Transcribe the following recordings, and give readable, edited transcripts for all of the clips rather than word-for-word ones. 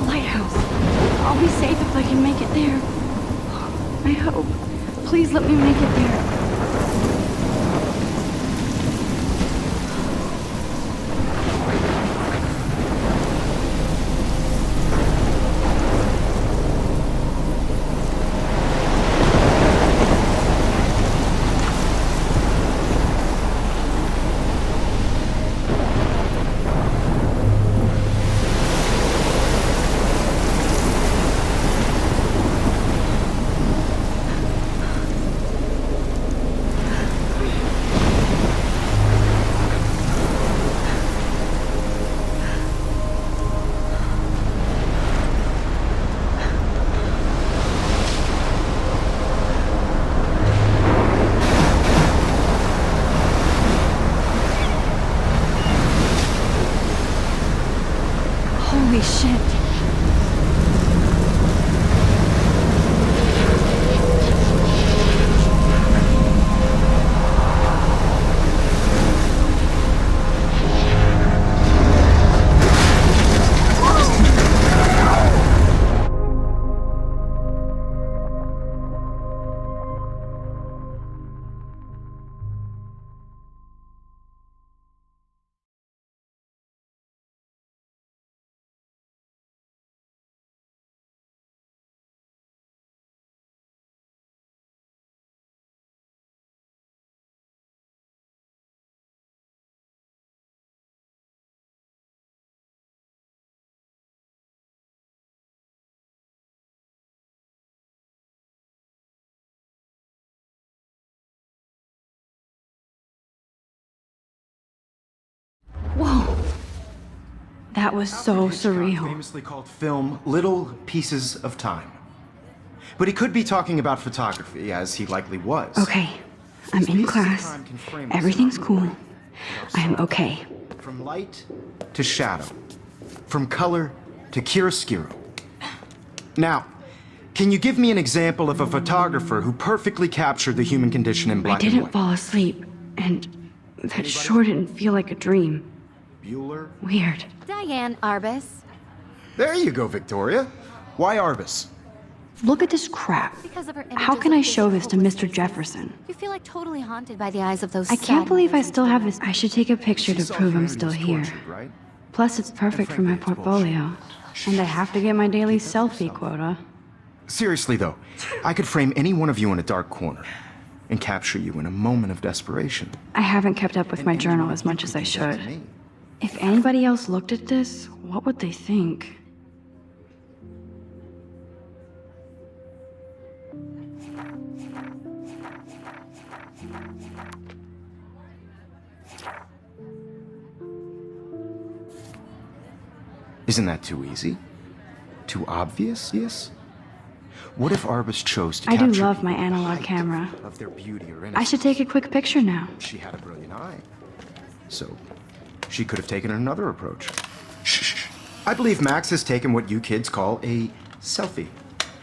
lighthouse. I'll be safe if I can make it there. I hope. Please let me make it there. Holy shit. Whoa. That was so surreal. Famously called film Little Pieces of Time. But he could be talking about photography, as he likely was. Okay, I'm in class. Everything's cool. I'm okay. From light to shadow. From color to chiaroscuro. Now, can you give me an example of a photographer who perfectly captured the human condition in black and I didn't white? fall asleep, and that sure didn't feel like a dream. Bueller? Weird. Diane Arbus. There you go, Victoria. Why Arbus? Look at this crap. Because of her How images can of I show this to physical Mr. Jefferson? You feel like totally haunted by the eyes of those I can't sad believe I mothers still and have children. this. I should take a picture to prove I'm still here. Right? Plus, it's perfect for my portfolio. And I have to get my daily selfie quota. Seriously, though, I could frame any one of you in a dark corner and capture you in a moment of desperation. I haven't kept up with my journal as much as I should. If anybody else looked at this, what would they think? Isn't that too easy? Too obvious, yes? What if Arbus chose to I capture do love my the analog height camera. of their beauty or I should take a quick picture now. She had a brilliant eye. So, she could have taken another approach. Shh. I believe Max has taken what you kids call a selfie.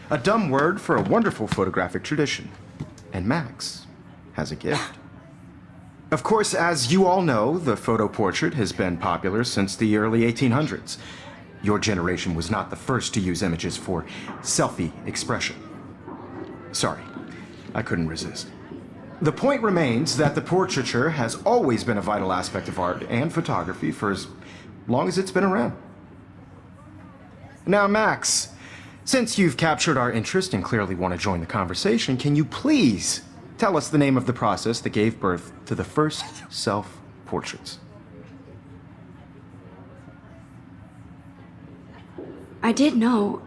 A dumb word for a wonderful photographic tradition. And Max has a gift. Of course, as you all know, the photo portrait has been popular since the early 1800s. Your generation was not the first to use images for selfie expression. Sorry, I couldn't resist. The point remains that the portraiture has always been a vital aspect of art and photography for as long as it's been around. Now, Max, since you've captured our interest and clearly want to join the conversation, can you please tell us the name of the process that gave birth to the first self-portraits? I did know,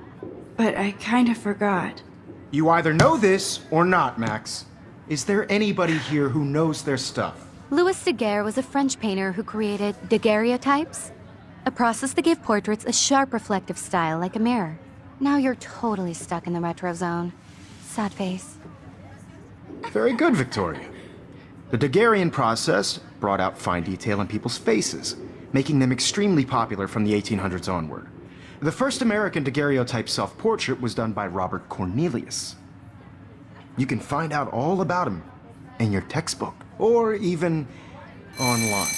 but I kind of forgot. You either know this or not, Max. Is there anybody here who knows their stuff? Louis Daguerre was a French painter who created daguerreotypes, a process that gave portraits a sharp reflective style like a mirror. Now you're totally stuck in the retro zone. Sad face. Very good, Victoria. The Daguerrean process brought out fine detail in people's faces, making them extremely popular from the 1800s onward. The first American daguerreotype self-portrait was done by Robert Cornelius. You can find out all about him in your textbook, or even online.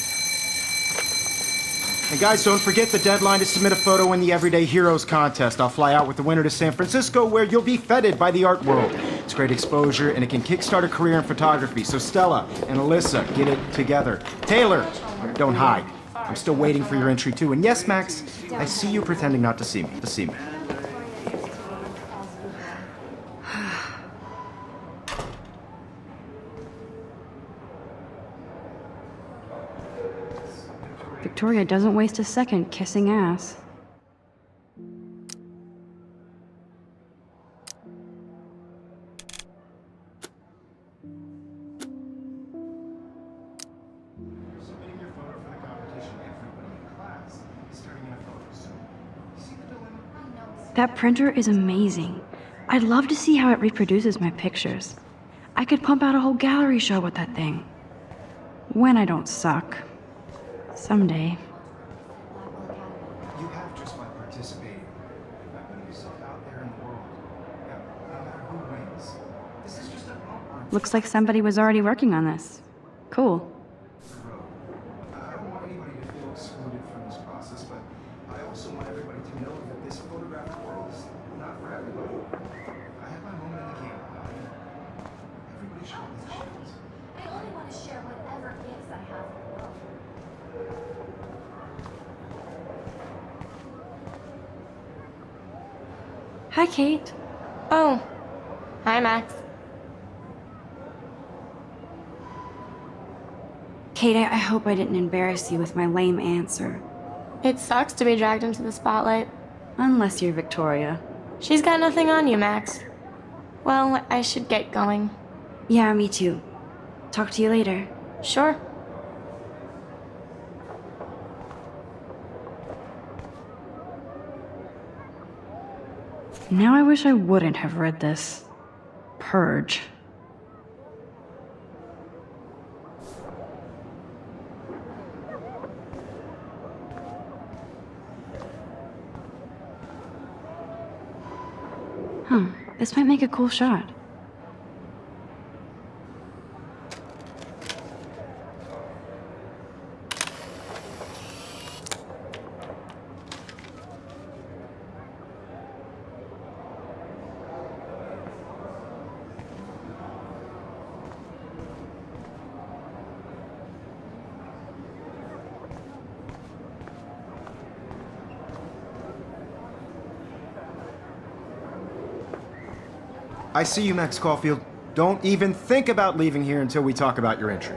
And guys, don't forget the deadline to submit a photo in the Everyday Heroes contest. I'll fly out with the winner to San Francisco, where you'll be feted by the art world. It's great exposure, and it can kickstart a career in photography. So Stella and Alyssa, get it together. Taylor, don't hide. I'm still waiting for your entry too. And yes, Max, I see you pretending not to see me. Victoria doesn't waste a second kissing ass. That printer is amazing. I'd love to see how it reproduces my pictures. I could pump out a whole gallery show with that thing. When I don't suck. Someday. You have just by participating. By putting yourself out there in the world. No matter who wins. This is just an art. Looks like somebody was already working on this. Cool. I don't want anybody to feel excluded from this process, but I also want everybody to know that this photographic world is not for everybody. I have my moment in the camera. Everybody should have this chance. I only want to share whatever gifts I have in the world. Hi, Kate. Oh. Hi, Max. Kate, I hope I didn't embarrass you with my lame answer. It sucks to be dragged into the spotlight. Unless you're Victoria. She's got nothing on you, Max. Well, I should get going. Yeah, me too. Talk to you later. Sure. Now I wish I wouldn't have read this. Purge. This might make a cool shot. I see you, Max Caulfield. Don't even think about leaving here until we talk about your entry.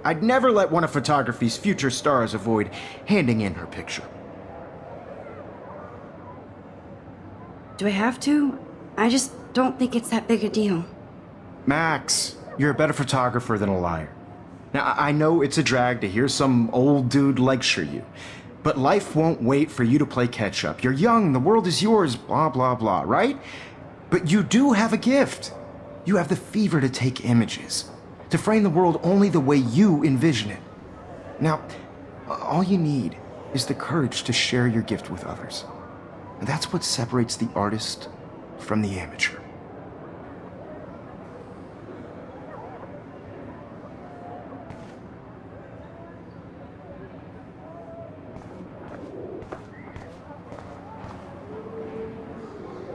I'd never let one of photography's future stars avoid handing in her picture. Do I have to? I just don't think it's that big a deal. Max, you're a better photographer than a liar. Now, I know it's a drag to hear some old dude lecture you, but life won't wait for you to play catch-up. You're young, the world is yours, blah, blah, blah, right? But you do have a gift. You have the fever to take images, to frame the world only the way you envision it. Now, all you need is the courage to share your gift with others. And that's what separates the artist from the amateur.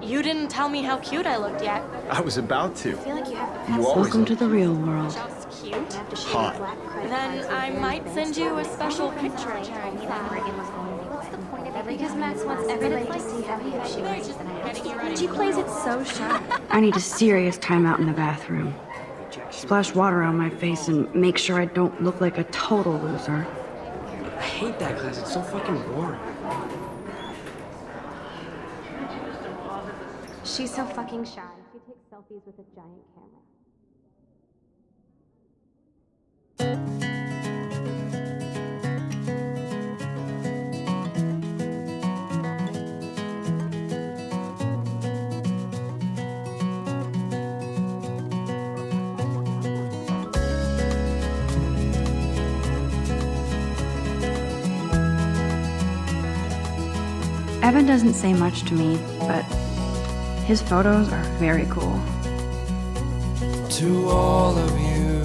You didn't tell me how cute I looked yet. I was about to. I feel like you have to You always Welcome to the real world. Just cute. hot. Then I might send you a special picture. What's the point of it? Because Max wants everybody to see how cute she is. Getting you ready. She plays it so sharp. I need a serious timeout in the bathroom. Splash water on my face and make sure I don't look like a total loser. I hate that class. It's so fucking boring. She's so fucking shy. She takes selfies with a giant camera. Evan doesn't say much to me, but his photos are very cool. To all of you,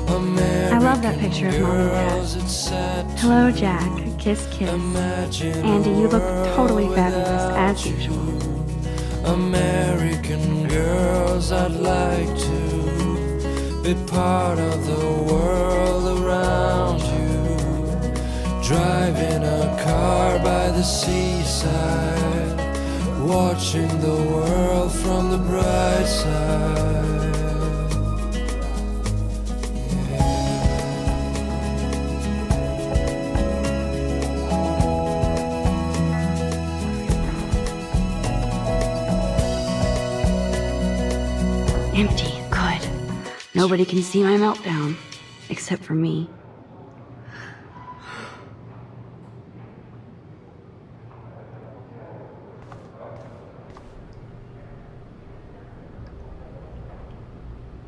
a I love that picture of Mom and Dad. Hello, Jack. Kiss, kiss. Andy, you look totally fabulous, as usual. American girls, I'd like to be part of the world around you. Driving a car by the seaside, watching the world from the bright side. Empty. Good. Nobody can see my meltdown. Except for me.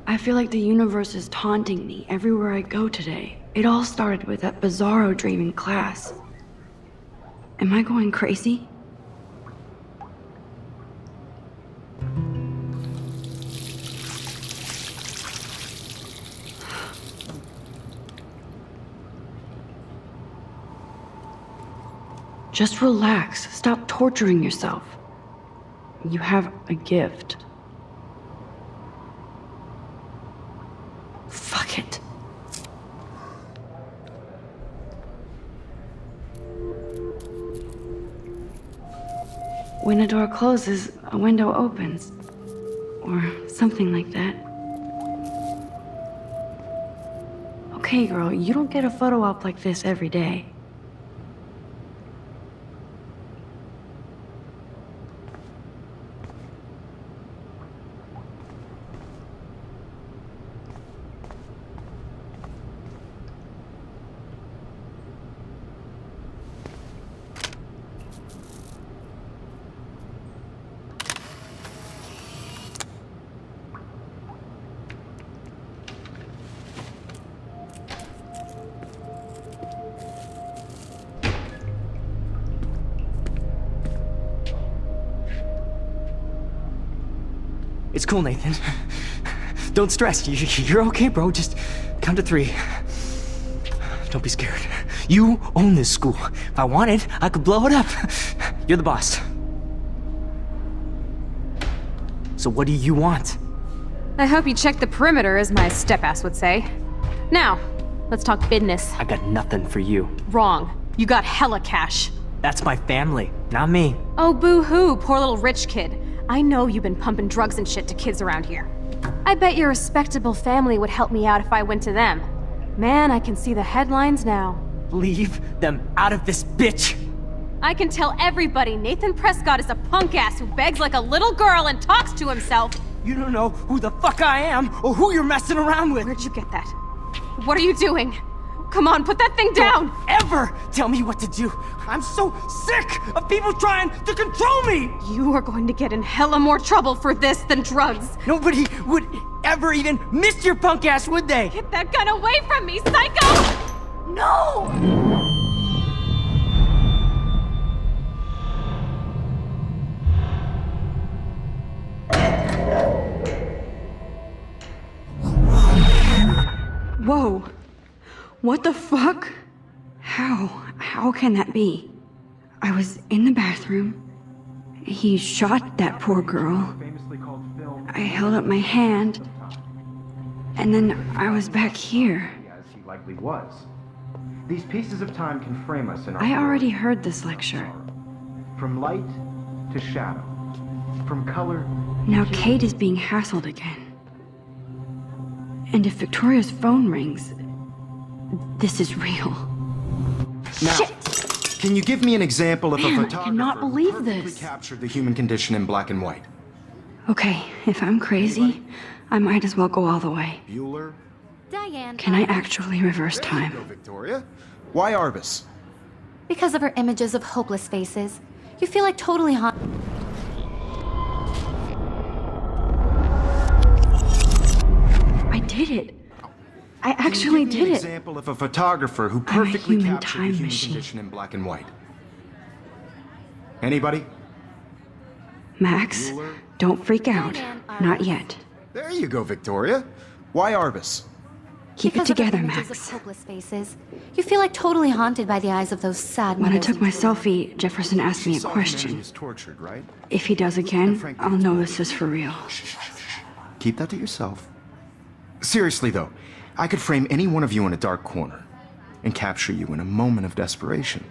I feel like the universe is taunting me everywhere I go today. It all started with that bizarro dream in class. Am I going crazy? Just relax. Stop torturing yourself. You have a gift. Fuck it. When a door closes, a window opens. Or something like that. Okay, girl, you don't get a photo op like this every day. It's cool, Nathan. Don't stress. You're okay, bro. Just count to 3. Don't be scared. You own this school. If I wanted, I could blow it up. You're the boss. So what do you want? I hope you checked the perimeter, as my step-ass would say. Now, let's talk business. I got nothing for you. Wrong. You got hella cash. That's my family, not me. Oh, boo-hoo, poor little rich kid. I know you've been pumping drugs and shit to kids around here. I bet your respectable family would help me out if I went to them. Man, I can see the headlines now. Leave them out of this bitch! I can tell everybody Nathan Prescott is a punk ass who begs like a little girl and talks to himself. You don't know who the fuck I am or who you're messing around with. Where'd you get that? What are you doing? Come on, put that thing down! Don't ever tell me what to do. I'm so sick of people trying to control me! You are going to get in hella more trouble for this than drugs. Nobody would ever even miss your punk ass, would they? Get that gun away from me, psycho! No! Whoa. What the fuck? How can that be? I was in the bathroom. He shot that poor girl. I held up my hand. And then I was back here. As he likely was. These pieces of time can frame us in our I already heard this lecture. From light to shadow. From color. Now Kate is being hassled again. And if Victoria's phone rings, this is real. Now, Shit! can you give me an example of Man, a I photographer cannot believe who perfectly this. captured the human condition in black and white? Okay, if I'm crazy, I might as well go all the way. Bueller? Diane. Can I actually reverse There you go, time? Victoria. Why Arbus? Because of her images of hopeless faces, you feel like totally I did it. I actually Can you give me did an it. example of a photographer who I'm a perfectly human captured time the human machine. condition in black and white? Anybody? Max, Bueller? don't freak out. Diane, Not yet. There you go, Victoria. Why Arbus? Keep it Because of the together, images Max. of hopeless faces, you feel like totally haunted by the eyes of those sad When I mothers took and my children. selfie, Jefferson asked me a Saw him and he question. was tortured, right? If he does again, I'll know this is for real. Keep that to yourself. Seriously, though, I could frame any one of you in a dark corner and capture you in a moment of desperation.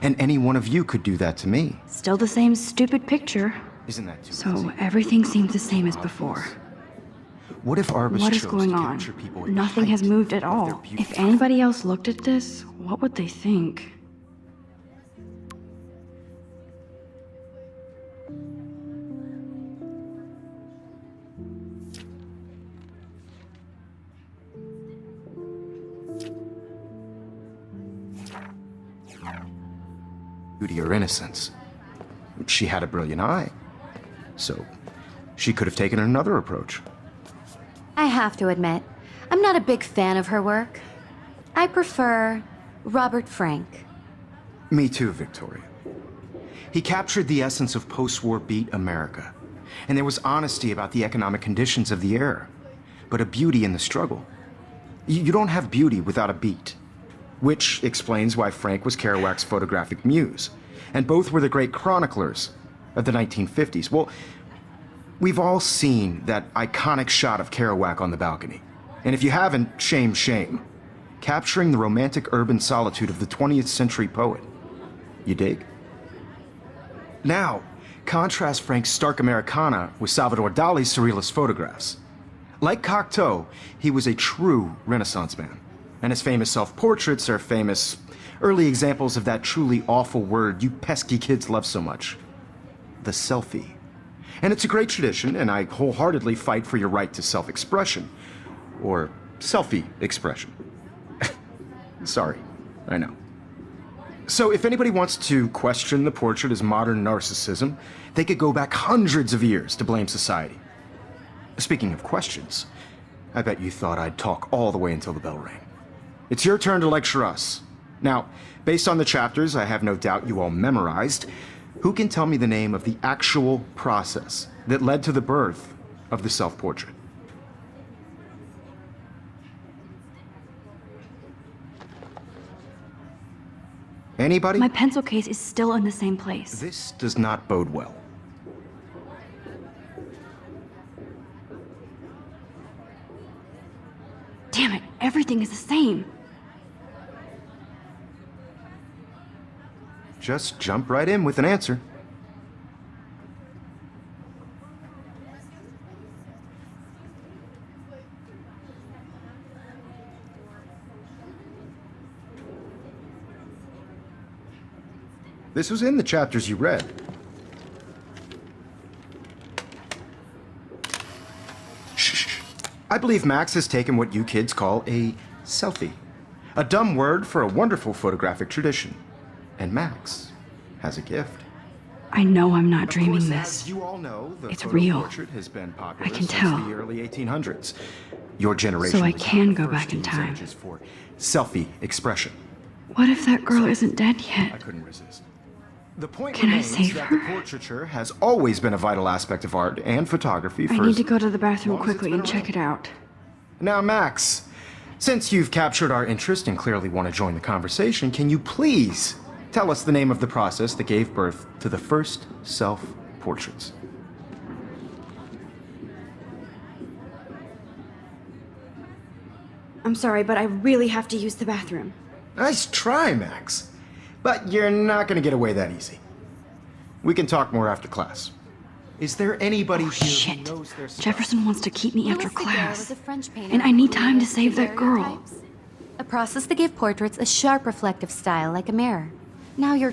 And any one of you could do that to me. Still the same stupid picture. Isn't that too So easy? everything seems the same as before. What if Arbus What is chose going to on? capture people at the Nothing has height moved at of their all. beauty? If anybody else looked at this, what would they think? Beauty or innocence. She had a brilliant eye. So she could have taken another approach. I have to admit, I'm not a big fan of her work. I prefer Robert Frank. Me too, Victoria. He captured the essence of post-war beat America. And there was honesty about the economic conditions of the era, but a beauty in the struggle. You don't have beauty without a beat. Which explains why Frank was Kerouac's photographic muse. And both were the great chroniclers of the 1950s. Well, we've all seen that iconic shot of Kerouac on the balcony. And if you haven't, shame, shame. Capturing the romantic urban solitude of the 20th century poet. You dig? Now, contrast Frank's stark Americana with Salvador Dali's surrealist photographs. Like Cocteau, he was a true Renaissance man. And his famous self-portraits are famous early examples of that truly awful word you pesky kids love so much. The selfie. And it's a great tradition, and I wholeheartedly fight for your right to self-expression. Or selfie expression. Sorry, I know. So if anybody wants to question the portrait as modern narcissism, they could go back hundreds of years to blame society. Speaking of questions, I bet you thought I'd talk all the way until the bell rang. It's your turn to lecture us. Now, based on the chapters I have no doubt you all memorized, who can tell me the name of the actual process that led to the birth of the self-portrait? Anybody? My pencil case is still in the same place. This does not bode well. Damn it, everything is the same. Just jump right in with an answer. This was in the chapters you read. Shh. I believe Max has taken what you kids call a selfie. A dumb word for a wonderful photographic tradition. And Max has a gift. I know I'm not Of dreaming course, this. as you all know, the It's photo real. portrait has been popular I can since tell. the early 1800s. Your generation So I was can the go first back to in use time. images for selfie expression. What if that girl isn't dead I yet? couldn't resist. The point Can I remains save that her? the portraiture has always been a vital aspect of art and photography I for need to go to the bathroom long as it's quickly been and check it out. Now, Max, since you've captured our interest and clearly want to join the conversation, can you please tell us the name of the process that gave birth to the first self-portraits? I'm sorry, but I really have to use the bathroom. Nice try, Max. But you're not going to get away that easy. We can talk more after class. Is there anybody Oh, here shit. who knows their stuff? Jefferson wants to keep me after Louis Daguerre class. was a French painter And I who need time to created save that girl. daguerreotypes, a process that gave portraits a sharp reflective style like a mirror. Now you're